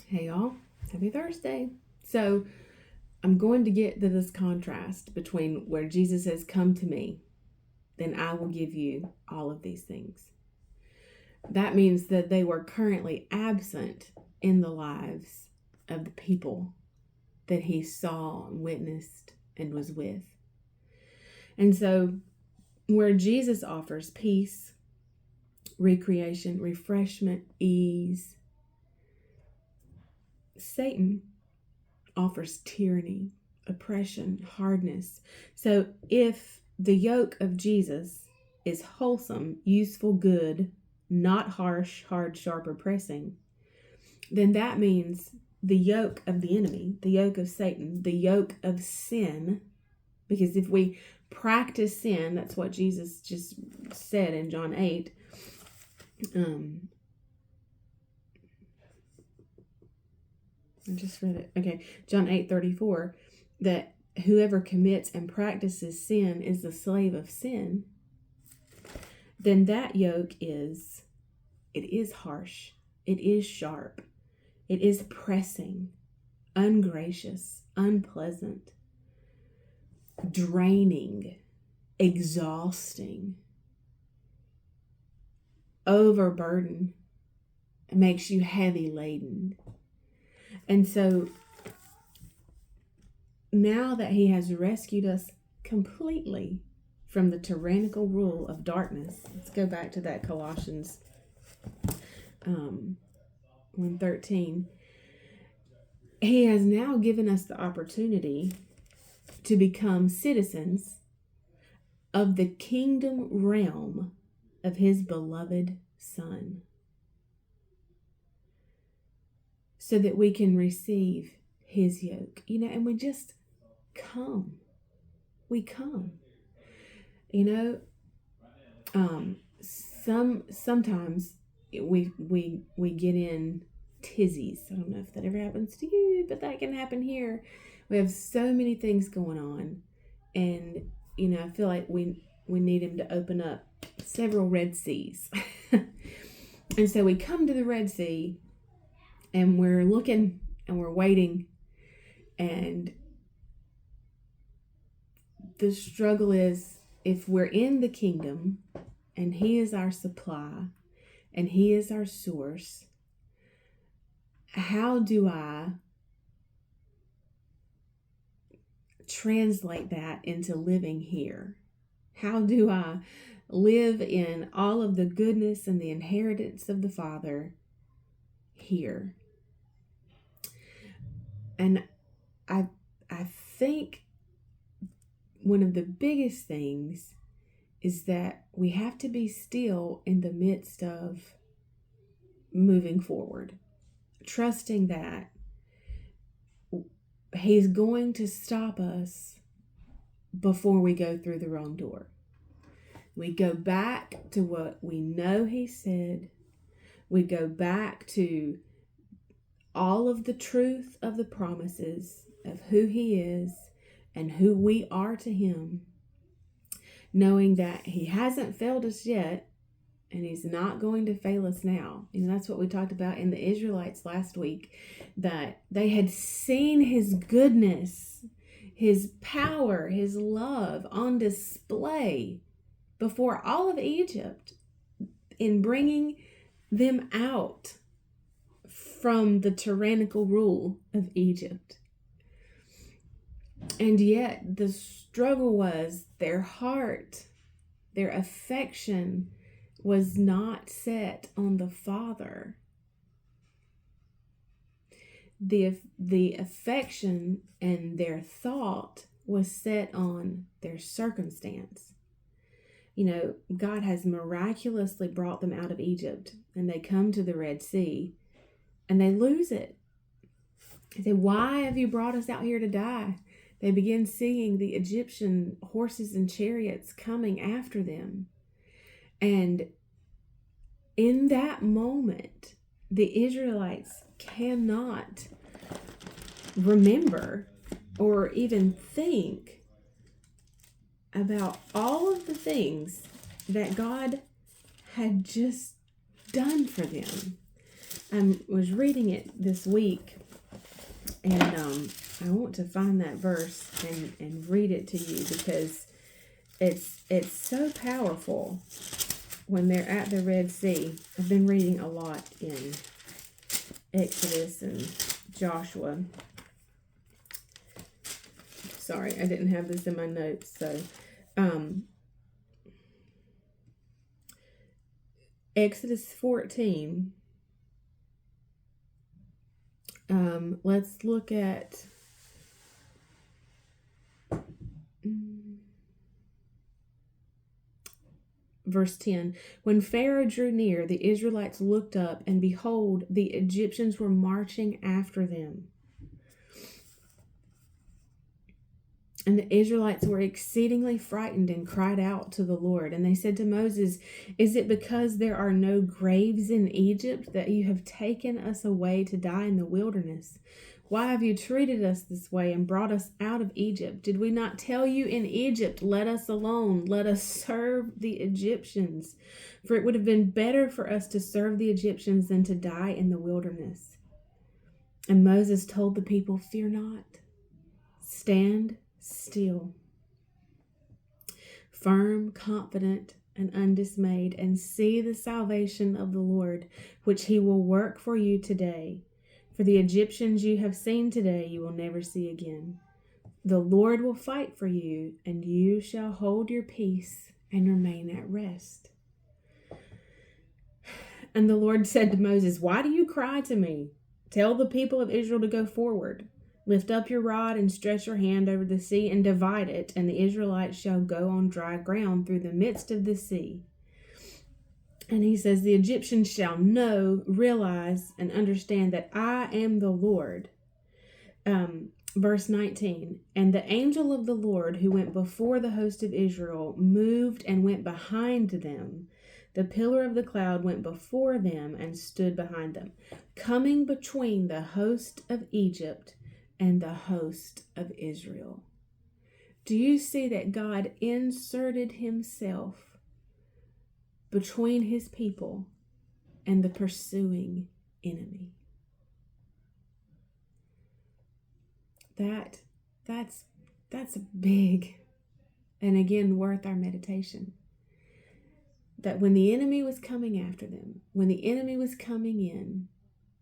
Hey y'all, happy Thursday. So I'm going to get to this contrast between where Jesus says, "Come to me, then I will give you all of these things." That means that they were currently absent in the lives of the people that he saw and witnessed and was with. And so, where Jesus offers peace, recreation, refreshment, ease, Satan offers tyranny, oppression, hardness. So if the yoke of Jesus is wholesome, useful, good, not harsh, hard, sharp, or pressing, then that means the yoke of the enemy, the yoke of Satan, the yoke of sin, because if we practice sin, that's what Jesus just said in John 8. I just read it. Okay, John 8:34, that whoever commits and practices sin is the slave of sin. Then that yoke it is harsh, it is sharp, it is pressing, ungracious, unpleasant, draining, exhausting, overburden. It makes you heavy laden. And so now that he has rescued us completely from the tyrannical rule of darkness, let's go back to that Colossians 1:13. He has now given us the opportunity to become citizens of the kingdom realm of his beloved Son, so that we can receive his yoke. And we just come. We come. Sometimes we get in tizzies. I don't know if that ever happens to you, but that can happen here. We have so many things going on, and I feel like we need him to open up several Red Seas. And so we come to the Red Sea, and we're looking and we're waiting, and the struggle is, if we're in the kingdom and he is our supply and he is our source, how do I translate that into living here? How do I live in all of the goodness and the inheritance of the Father here? And I think one of the biggest things is that we have to be still in the midst of moving forward, trusting that he's going to stop us before we go through the wrong door. We go back to what we know he said. We go back to all of the truth of the promises of who he is and who we are to him, knowing that he hasn't failed us yet, and he's not going to fail us now. That's what we talked about in the Israelites last week, that they had seen his goodness, his power, his love on display before all of Egypt in bringing them out from the tyrannical rule of Egypt. And yet the struggle was their heart, their affection was not set on the Father. The affection and their thought was set on their circumstance. God has miraculously brought them out of Egypt, and they come to the Red Sea and they lose it. They say, "Why have you brought us out here to die?" They begin seeing the Egyptian horses and chariots coming after them. And in that moment, the Israelites cannot remember or even think about all of the things that God had just done for them. I was reading it this week, and I want to find that verse and read it to you, because it's so powerful when they're at the Red Sea. I've been reading a lot in Exodus and Joshua. Sorry, I didn't have this in my notes. So, Exodus 14. Let's look at verse 10. When Pharaoh drew near, the Israelites looked up, and behold, the Egyptians were marching after them. And the Israelites were exceedingly frightened and cried out to the Lord. And they said to Moses, "Is it because there are no graves in Egypt that you have taken us away to die in the wilderness? Why have you treated us this way and brought us out of Egypt? Did we not tell you in Egypt, 'Let us alone, let us serve the Egyptians'? For it would have been better for us to serve the Egyptians than to die in the wilderness." And Moses told the people, "Fear not, stand still, firm, confident, and undismayed, and see the salvation of the Lord, which he will work for you today. For the Egyptians you have seen today, you will never see again. The Lord will fight for you, and you shall hold your peace and remain at rest." And the Lord said to Moses, "Why do you cry to me? Tell the people of Israel to go forward. Lift up your rod and stretch your hand over the sea and divide it, and the Israelites shall go on dry ground through the midst of the sea." And he says, "The Egyptians shall know, realize, and understand that I am the Lord." Verse 19, "And the angel of the Lord who went before the host of Israel moved and went behind them. The pillar of the cloud went before them and stood behind them, coming between the host of Egypt and the host of Israel." Do you see that God inserted himself between his people and the pursuing enemy? That's big, and again worth our meditation. That when the enemy was coming after them, when the enemy was coming in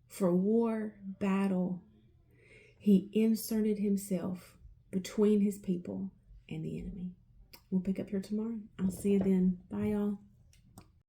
for war, battle, he inserted himself between his people and the enemy. We'll pick up here tomorrow. I'll see you then. Bye, y'all.